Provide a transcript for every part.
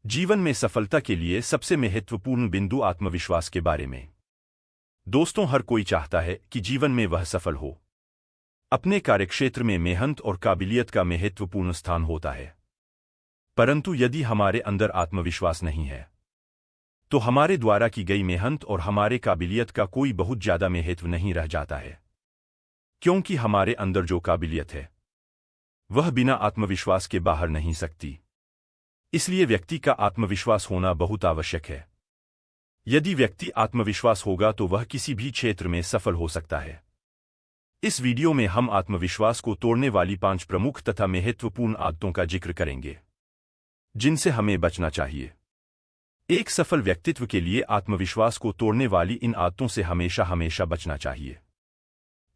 जीवन में सफलता के लिए सबसे महत्वपूर्ण बिंदु आत्मविश्वास के बारे में। दोस्तों, हर कोई चाहता है कि जीवन में वह सफल हो। अपने कार्यक्षेत्र में मेहनत और काबिलियत का महत्वपूर्ण स्थान होता है, परंतु यदि हमारे अंदर आत्मविश्वास नहीं है तो हमारे द्वारा की गई मेहनत और हमारे काबिलियत का कोई बहुत ज्यादा महत्व नहीं रह जाता है, क्योंकि हमारे अंदर जो काबिलियत है वह बिना आत्मविश्वास के बाहर नहीं सकती। इसलिए व्यक्ति का आत्मविश्वास होना बहुत आवश्यक है। यदि व्यक्ति आत्मविश्वास होगा तो वह किसी भी क्षेत्र में सफल हो सकता है। इस वीडियो में हम आत्मविश्वास को तोड़ने वाली 5 प्रमुख तथा महत्वपूर्ण आदतों का जिक्र करेंगे जिनसे हमें बचना चाहिए। एक सफल व्यक्तित्व के लिए आत्मविश्वास को तोड़ने वाली इन आदतों से हमेशा हमेशा बचना चाहिए।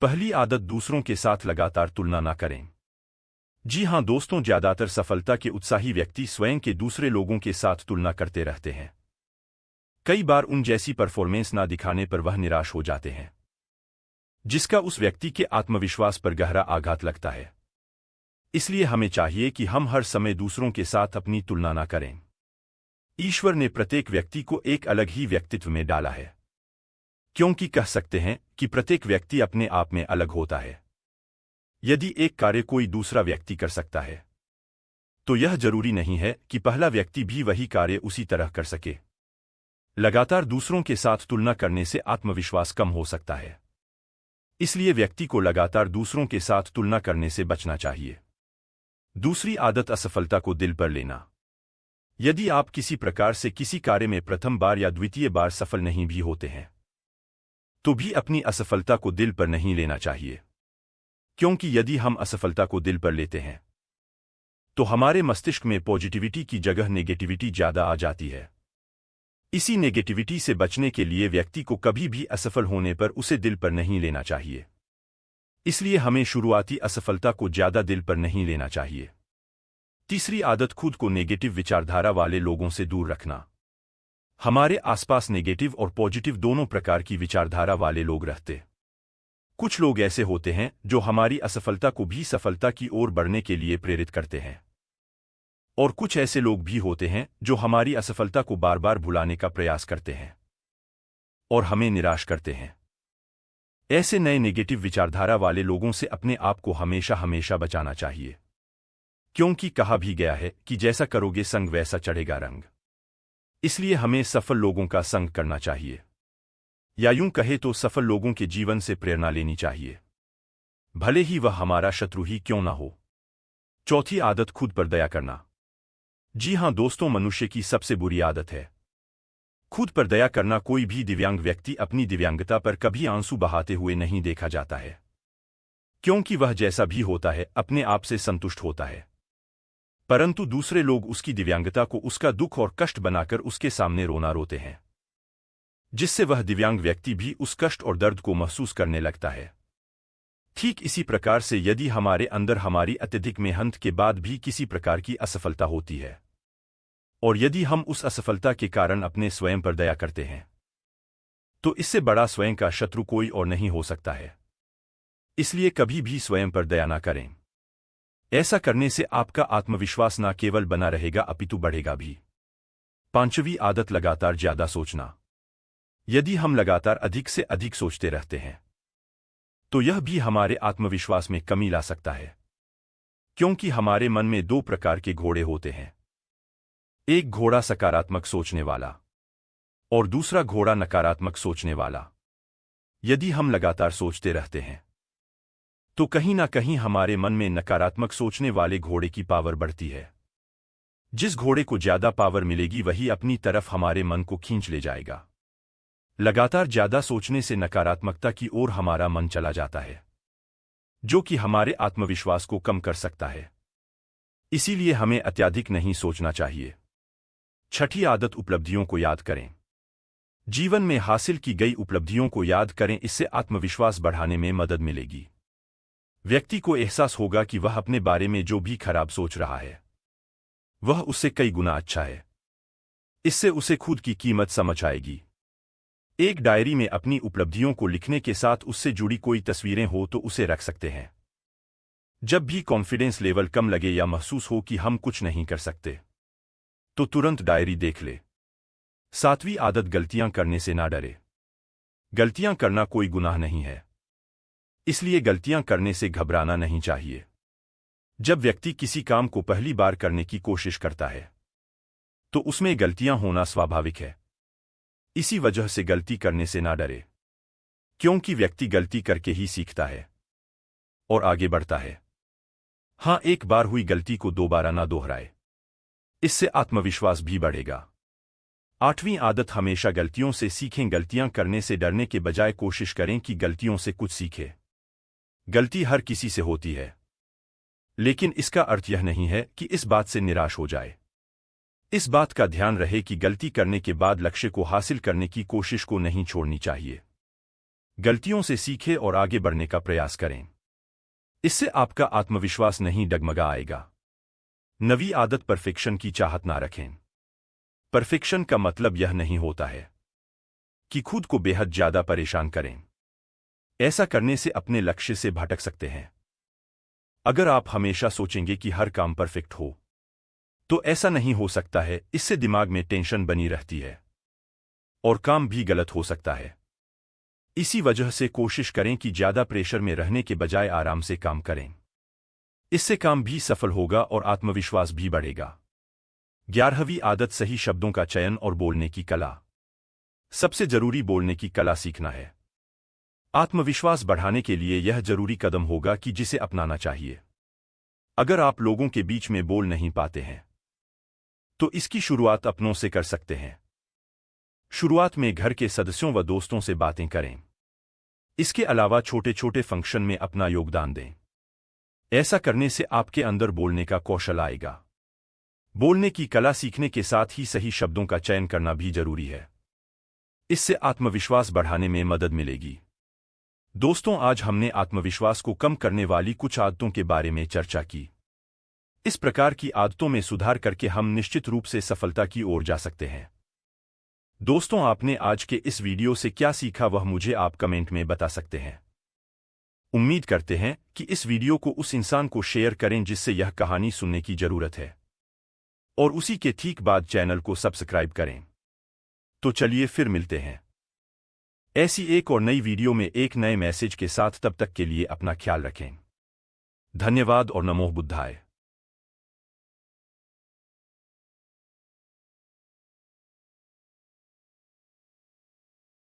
पहली आदत, दूसरों के साथ लगातार तुलना न करें। जी हां दोस्तों, ज्यादातर सफलता के उत्साही व्यक्ति स्वयं के दूसरे लोगों के साथ तुलना करते रहते हैं। कई बार उन जैसी परफॉर्मेंस ना दिखाने पर वह निराश हो जाते हैं, जिसका उस व्यक्ति के आत्मविश्वास पर गहरा आघात लगता है। इसलिए हमें चाहिए कि हम हर समय दूसरों के साथ अपनी तुलना न करें। ईश्वर ने प्रत्येक व्यक्ति को एक अलग ही व्यक्तित्व में डाला है, क्योंकि कह सकते हैं कि प्रत्येक व्यक्ति अपने आप में अलग होता है। यदि एक कार्य कोई दूसरा व्यक्ति कर सकता है तो यह जरूरी नहीं है कि पहला व्यक्ति भी वही कार्य उसी तरह कर सके। लगातार दूसरों के साथ तुलना करने से आत्मविश्वास कम हो सकता है। इसलिए व्यक्ति को लगातार दूसरों के साथ तुलना करने से बचना चाहिए। दूसरी आदत, असफलता को दिल पर लेना। यदि आप किसी प्रकार से किसी कार्य में प्रथम बार या द्वितीय बार सफल नहीं भी होते हैं तो भी अपनी असफलता को दिल पर नहीं लेना चाहिए, क्योंकि यदि हम असफलता को दिल पर लेते हैं तो हमारे मस्तिष्क में पॉजिटिविटी की जगह नेगेटिविटी ज्यादा आ जाती है। इसी नेगेटिविटी से बचने के लिए व्यक्ति को कभी भी असफल होने पर उसे दिल पर नहीं लेना चाहिए। इसलिए हमें शुरुआती असफलता को ज्यादा दिल पर नहीं लेना चाहिए। तीसरी आदत, खुद को नेगेटिव विचारधारा वाले लोगों से दूर रखना। हमारे आसपास नेगेटिव और पॉजिटिव दोनों प्रकार की विचारधारा वाले लोग रहते। कुछ लोग ऐसे होते हैं जो हमारी असफलता को भी सफलता की ओर बढ़ने के लिए प्रेरित करते हैं, और कुछ ऐसे लोग भी होते हैं जो हमारी असफलता को बार बार भुलाने का प्रयास करते हैं और हमें निराश करते हैं। ऐसे नए नेगेटिव विचारधारा वाले लोगों से अपने आप को हमेशा हमेशा बचाना चाहिए, क्योंकि कहा भी गया है कि जैसा करोगे संग वैसा चढ़ेगा रंग। इसलिए हमें सफल लोगों का संग करना चाहिए, या यूं कहे तो सफल लोगों के जीवन से प्रेरणा लेनी चाहिए, भले ही वह हमारा शत्रु ही क्यों ना हो। चौथी आदत, खुद पर दया करना। जी हां दोस्तों, मनुष्य की सबसे बुरी आदत है खुद पर दया करना। कोई भी दिव्यांग व्यक्ति अपनी दिव्यांगता पर कभी आंसू बहाते हुए नहीं देखा जाता है, क्योंकि वह जैसा भी होता है अपने आप से संतुष्ट होता है। परंतु दूसरे लोग उसकी दिव्यांगता को उसका दुख और कष्ट बनाकर उसके सामने रोना रोते हैं, जिससे वह दिव्यांग व्यक्ति भी उस कष्ट और दर्द को महसूस करने लगता है। ठीक इसी प्रकार से यदि हमारे अंदर हमारी अत्यधिक मेहनत के बाद भी किसी प्रकार की असफलता होती है, और यदि हम उस असफलता के कारण अपने स्वयं पर दया करते हैं, तो इससे बड़ा स्वयं का शत्रु कोई और नहीं हो सकता है। इसलिए कभी भी स्वयं पर दया ना करें। ऐसा करने से आपका आत्मविश्वास न केवल बना रहेगा अपितु बढ़ेगा भी। पांचवी आदत, लगातार ज्यादा सोचना। यदि हम लगातार अधिक से अधिक सोचते रहते हैं तो यह भी हमारे आत्मविश्वास में कमी ला सकता है, क्योंकि हमारे मन में 2 प्रकार के घोड़े होते हैं। एक घोड़ा सकारात्मक सोचने वाला और दूसरा घोड़ा नकारात्मक सोचने वाला। यदि हम लगातार सोचते रहते हैं तो कहीं ना कहीं हमारे मन में नकारात्मक सोचने वाले घोड़े की पावर बढ़ती है। जिस घोड़े को ज्यादा पावर मिलेगी वही अपनी तरफ हमारे मन को खींच ले जाएगा। लगातार ज्यादा सोचने से नकारात्मकता की ओर हमारा मन चला जाता है, जो कि हमारे आत्मविश्वास को कम कर सकता है। इसीलिए हमें अत्यधिक नहीं सोचना चाहिए। छठी आदत, उपलब्धियों को याद करें। जीवन में हासिल की गई उपलब्धियों को याद करें, इससे आत्मविश्वास बढ़ाने में मदद मिलेगी। व्यक्ति को एहसास होगा कि वह अपने बारे में जो भी खराब सोच रहा है वह उससे कई गुना अच्छा है। इससे उसे खुद की कीमत समझ आएगी। एक डायरी में अपनी उपलब्धियों को लिखने के साथ उससे जुड़ी कोई तस्वीरें हो तो उसे रख सकते हैं। जब भी कॉन्फिडेंस लेवल कम लगे या महसूस हो कि हम कुछ नहीं कर सकते तो तुरंत डायरी देख ले। 7वीं आदत, गलतियां करने से ना डरे। गलतियां करना कोई गुनाह नहीं है, इसलिए गलतियां करने से घबराना नहीं चाहिए। जब व्यक्ति किसी काम को पहली बार करने की कोशिश करता है तो उसमें गलतियां होना स्वाभाविक है। इसी वजह से गलती करने से ना डरे, क्योंकि व्यक्ति गलती करके ही सीखता है और आगे बढ़ता है। हां, एक बार हुई गलती को दोबारा ना दोहराए, इससे आत्मविश्वास भी बढ़ेगा। 8वीं आदत, हमेशा गलतियों से सीखें। गलतियां करने से डरने के बजाय कोशिश करें कि गलतियों से कुछ सीखें। गलती हर किसी से होती है, लेकिन इसका अर्थ यह नहीं है कि इस बात से निराश हो जाए। इस बात का ध्यान रहे कि गलती करने के बाद लक्ष्य को हासिल करने की कोशिश को नहीं छोड़नी चाहिए। गलतियों से सीखें और आगे बढ़ने का प्रयास करें, इससे आपका आत्मविश्वास नहीं डगमगा आएगा। 9वीं आदत, परफेक्शन की चाहत ना रखें। परफेक्शन का मतलब यह नहीं होता है कि खुद को बेहद ज्यादा परेशान करें। ऐसा करने से अपने लक्ष्य से भटक सकते हैं। अगर आप हमेशा सोचेंगे कि हर काम परफेक्ट हो तो ऐसा नहीं हो सकता है। इससे दिमाग में टेंशन बनी रहती है और काम भी गलत हो सकता है। इसी वजह से कोशिश करें कि ज्यादा प्रेशर में रहने के बजाय आराम से काम करें। इससे काम भी सफल होगा और आत्मविश्वास भी बढ़ेगा। 11वीं आदत, सही शब्दों का चयन और बोलने की कला। सबसे जरूरी बोलने की कला सीखना है। आत्मविश्वास बढ़ाने के लिए यह जरूरी कदम होगा कि जिसे अपनाना चाहिए। अगर आप लोगों के बीच में बोल नहीं पाते हैं तो इसकी शुरुआत अपनों से कर सकते हैं। शुरुआत में घर के सदस्यों व दोस्तों से बातें करें। इसके अलावा छोटे छोटे फंक्शन में अपना योगदान दें। ऐसा करने से आपके अंदर बोलने का कौशल आएगा। बोलने की कला सीखने के साथ ही सही शब्दों का चयन करना भी जरूरी है। इससे आत्मविश्वास बढ़ाने में मदद मिलेगी। दोस्तों, आज हमने आत्मविश्वास को कम करने वाली कुछ आदतों के बारे में चर्चा की। इस प्रकार की आदतों में सुधार करके हम निश्चित रूप से सफलता की ओर जा सकते हैं। दोस्तों, आपने आज के इस वीडियो से क्या सीखा वह मुझे आप कमेंट में बता सकते हैं। उम्मीद करते हैं कि इस वीडियो को उस इंसान को शेयर करें जिससे यह कहानी सुनने की जरूरत है, और उसी के ठीक बाद चैनल को सब्सक्राइब करें। तो चलिए फिर मिलते हैं ऐसी एक और नई वीडियो में एक नए मैसेज के साथ। तब तक के लिए अपना ख्याल रखें। धन्यवाद और नमो बुद्धाय।